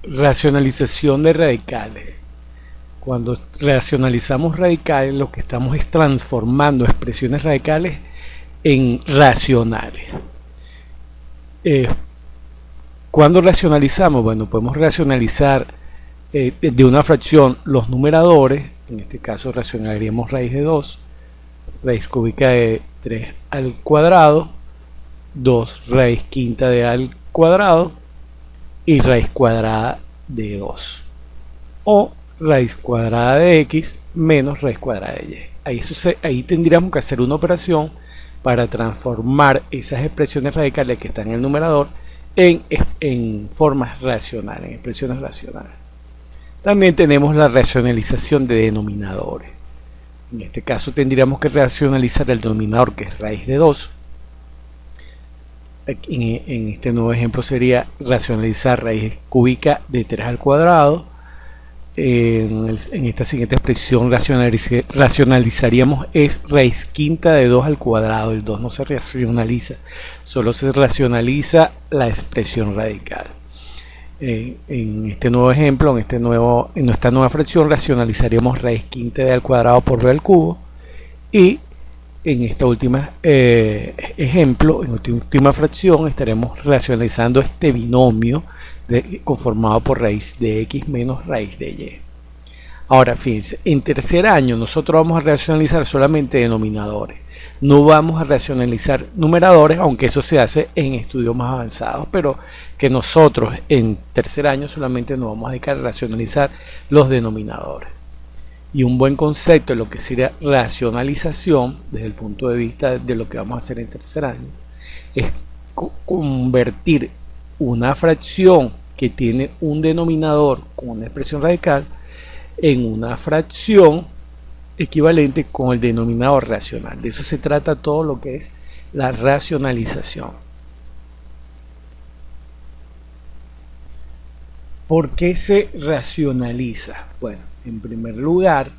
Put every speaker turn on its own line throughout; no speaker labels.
Racionalización de radicales. Cuando racionalizamos radicales, lo que estamos es transformando expresiones radicales en racionales. Cuando racionalizamos, bueno, podemos racionalizar de una fracción los numeradores. En este caso racionalizaríamos raíz de 2, raíz cúbica de 3 al cuadrado, 2 raíz quinta de a al cuadrado y raíz cuadrada de 2, o raíz cuadrada de x menos raíz cuadrada de y. Ahí tendríamos que hacer una operación para transformar esas expresiones radicales que están en el numerador en formas racionales, en expresiones racionales. También tenemos la racionalización de denominadores. En este caso tendríamos que racionalizar el denominador, que es raíz de 2. En este nuevo ejemplo sería racionalizar raíz cúbica de 3 al cuadrado. En esta siguiente expresión racionalizaríamos es raíz quinta de 2 al cuadrado. El 2 no se racionaliza, solo se racionaliza la expresión radical. En este nuevo ejemplo, en esta nueva fracción, racionalizaríamos raíz quinta de al cuadrado por b al cubo, y en esta última ejemplo, en esta última fracción, estaremos racionalizando este binomio conformado por raíz de x menos raíz de y. Ahora fíjense, en tercer año nosotros vamos a racionalizar solamente denominadores, no vamos a racionalizar numeradores, aunque eso se hace en estudios más avanzados, pero que nosotros en tercer año solamente nos vamos a dedicar a racionalizar los denominadores. Y un buen concepto de lo que sería racionalización desde el punto de vista de lo que vamos a hacer en tercer año es convertir una fracción que tiene un denominador con una expresión radical en una fracción equivalente con el denominador racional. De eso se trata todo lo que es la racionalización. ¿Por qué se racionaliza? Bueno, en primer lugar,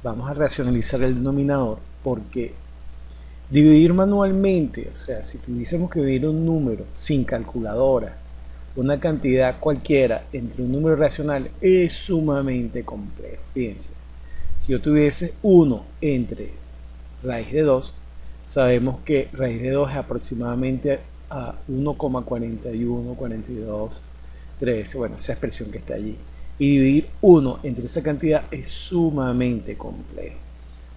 vamos a racionalizar el denominador porque dividir manualmente, o sea, si tuviésemos que dividir un número sin calculadora, una cantidad cualquiera entre un número racional, es sumamente complejo. Fíjense, si yo tuviese 1 entre raíz de 2, sabemos que raíz de 2 es aproximadamente a 1,41, 42, 13, bueno, esa expresión que está allí. Y dividir 1 entre esa cantidad es sumamente complejo.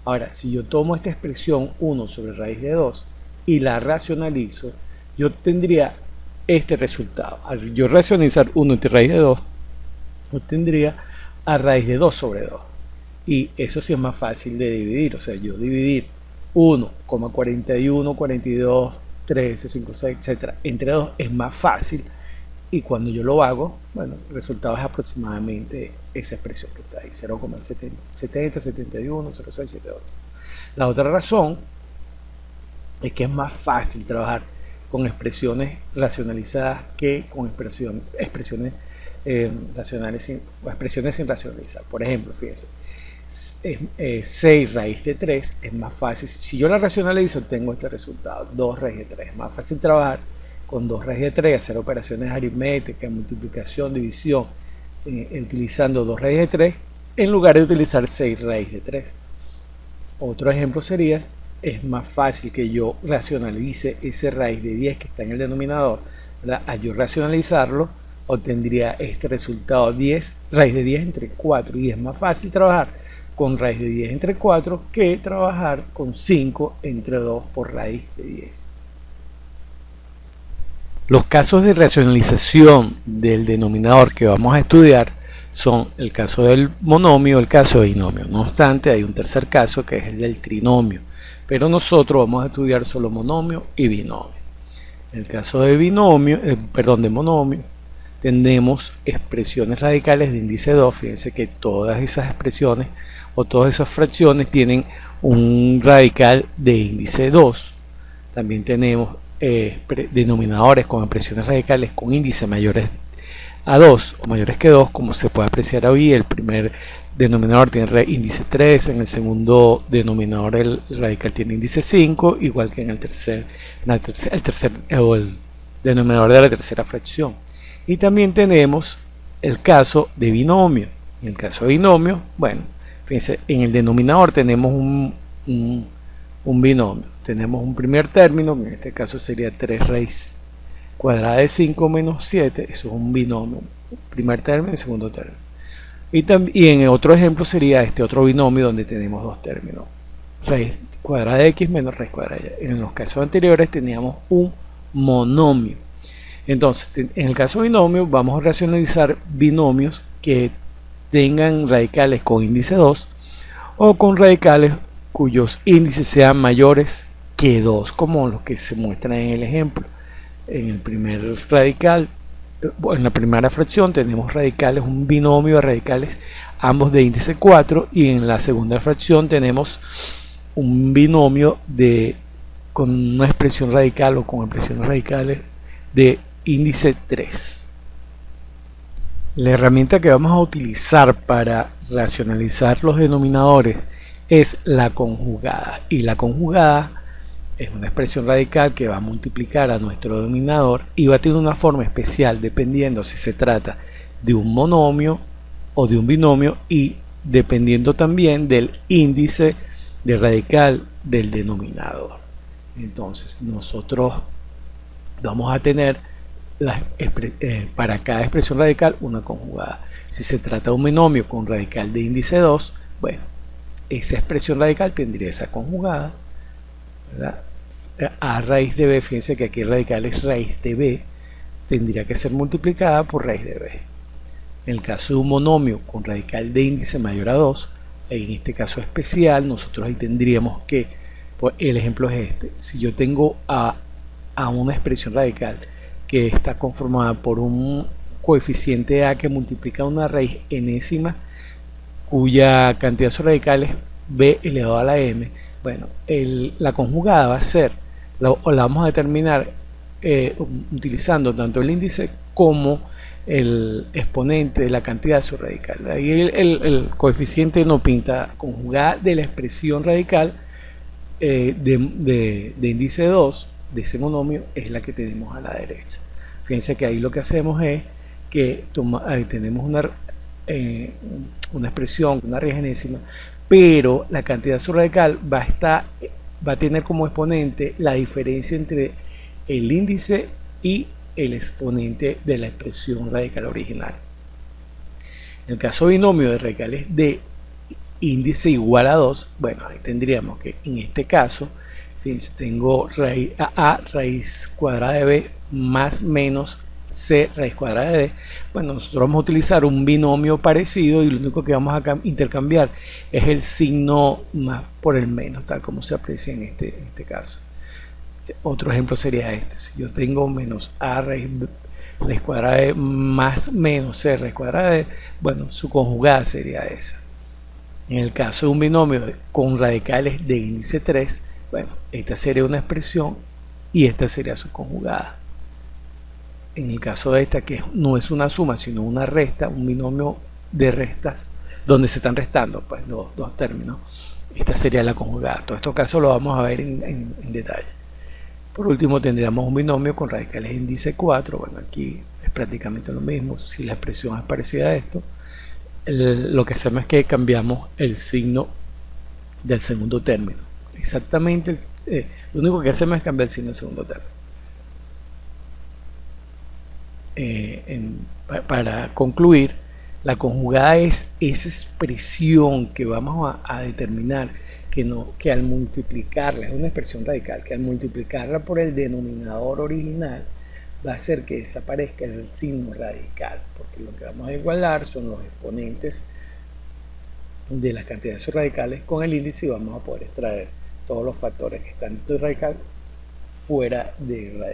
Ahora, si yo tomo esta expresión 1 sobre raíz de 2 y la racionalizo, yo tendría este resultado. Al yo racionalizar 1 entre raíz de 2, obtendría a raíz de 2 sobre 2. Y eso sí es más fácil de dividir. O sea, yo dividir 1,41, 42, 13, 5, 6, etc. entre 2 es más fácil. Y cuando yo lo hago, bueno, el resultado es aproximadamente esa expresión que está ahí, 0,70, 71, 0,678. La otra razón es que es más fácil trabajar con expresiones racionalizadas que con expresiones racionales o expresiones sin racionalizar. Por ejemplo, fíjense, 6 raíz de 3 es más fácil. Si yo la racionalizo, obtengo este resultado, 2 raíz de 3. Es más fácil trabajar con 2 raíz de 3, hacer operaciones aritméticas, multiplicación, división, utilizando 2 raíz de 3 en lugar de utilizar 6 raíz de 3. Otro ejemplo sería, es más fácil que yo racionalice ese raíz de 10 que está en el denominador, ¿verdad? Al yo racionalizarlo, obtendría este resultado, 10, raíz de 10 entre 4, y es más fácil trabajar con raíz de 10 entre 4 que trabajar con 5 entre 2 por raíz de 10. Los casos de racionalización del denominador que vamos a estudiar son el caso del monomio, el caso del binomio. No obstante, hay un tercer caso que es el del trinomio, pero nosotros vamos a estudiar solo monomio y binomio. En el caso de binomio, de monomio, tenemos expresiones radicales de índice 2. Fíjense que todas esas expresiones o todas esas fracciones tienen un radical de índice 2. También tenemos denominadores con expresiones radicales con índices mayores a 2 o mayores que 2, como se puede apreciar hoy. El primer denominador tiene índice 3, en el segundo denominador el radical tiene índice 5, igual que en el denominador de la tercera fracción. Y también tenemos el caso de binomio. En el caso de binomio, bueno, fíjense, en el denominador tenemos un binomio. Tenemos un primer término, que en este caso sería 3 raíz cuadrada de 5 menos 7. Eso es un binomio. Primer término y segundo término. Y en otro ejemplo sería este otro binomio donde tenemos dos términos. Raíz cuadrada de x menos raíz cuadrada de y. En los casos anteriores teníamos un monomio. Entonces, en el caso de binomio, vamos a racionalizar binomios que tengan radicales con índice 2 o con radicales cuyos índices sean mayores que 2, como los que se muestran en el ejemplo. En el primer radical, en la primera fracción tenemos radicales, un binomio de radicales ambos de índice 4, y en la segunda fracción tenemos un binomio con una expresión radical o con expresiones radicales de índice 3. La herramienta que vamos a utilizar para racionalizar los denominadores es la conjugada, y la conjugada es una expresión radical que va a multiplicar a nuestro denominador y va a tener una forma especial dependiendo si se trata de un monomio o de un binomio, y dependiendo también del índice de radical del denominador. Entonces nosotros vamos a tener para cada expresión radical una conjugada. Si se trata de un binomio con radical de índice 2, bueno, esa expresión radical tendría esa conjugada, ¿verdad? A raíz de b, fíjense que aquí radical es raíz de b, tendría que ser multiplicada por raíz de b. En el caso de un monomio con radical de índice mayor a 2, en este caso especial, nosotros ahí tendríamos que, pues, el ejemplo es este: si yo tengo a una expresión radical que está conformada por un coeficiente a que multiplica una raíz enésima cuya cantidad de sus radicales b elevado a la m, bueno, la conjugada va a ser, la vamos a determinar utilizando tanto el índice como el exponente de la cantidad de su radical. Ahí el coeficiente no pinta. Conjugada de la expresión radical de índice 2 de ese monomio es la que tenemos a la derecha. Fíjense que ahí lo que hacemos es que ahí tenemos una expresión, una raíz enésima, pero la cantidad de su radical va a tener como exponente la diferencia entre el índice y el exponente de la expresión radical original. En el caso de binomio de radicales de índice igual a 2, bueno, ahí tendríamos que en este caso, fíjense, tengo raíz cuadrada de b más menos c raíz cuadrada de d. Bueno, nosotros vamos a utilizar un binomio parecido y lo único que vamos a intercambiar es el signo más por el menos, tal como se aprecia en este caso. Otro ejemplo sería este: si yo tengo menos a raíz cuadrada de más menos c raíz cuadrada de, bueno, su conjugada sería esa. En el caso de un binomio con radicales de índice 3, bueno, esta sería una expresión y esta sería su conjugada. En el caso de esta, que no es una suma sino una resta, un binomio de restas donde se están restando pues dos términos, esta sería la conjugada. Todos estos casos lo vamos a ver en detalle. Por último tendríamos un binomio con radicales de índice 4. Bueno, aquí es prácticamente lo mismo. Si la expresión es parecida a esto, lo que hacemos es que cambiamos el signo del segundo término. Exactamente, lo único que hacemos es cambiar el signo del segundo término. Para concluir, la conjugada es esa expresión que vamos a determinar que al multiplicarla, es una expresión radical, que al multiplicarla por el denominador original va a hacer que desaparezca el signo radical, porque lo que vamos a igualar son los exponentes de las cantidades radicales con el índice, y vamos a poder extraer todos los factores que están dentro del radical fuera de radical.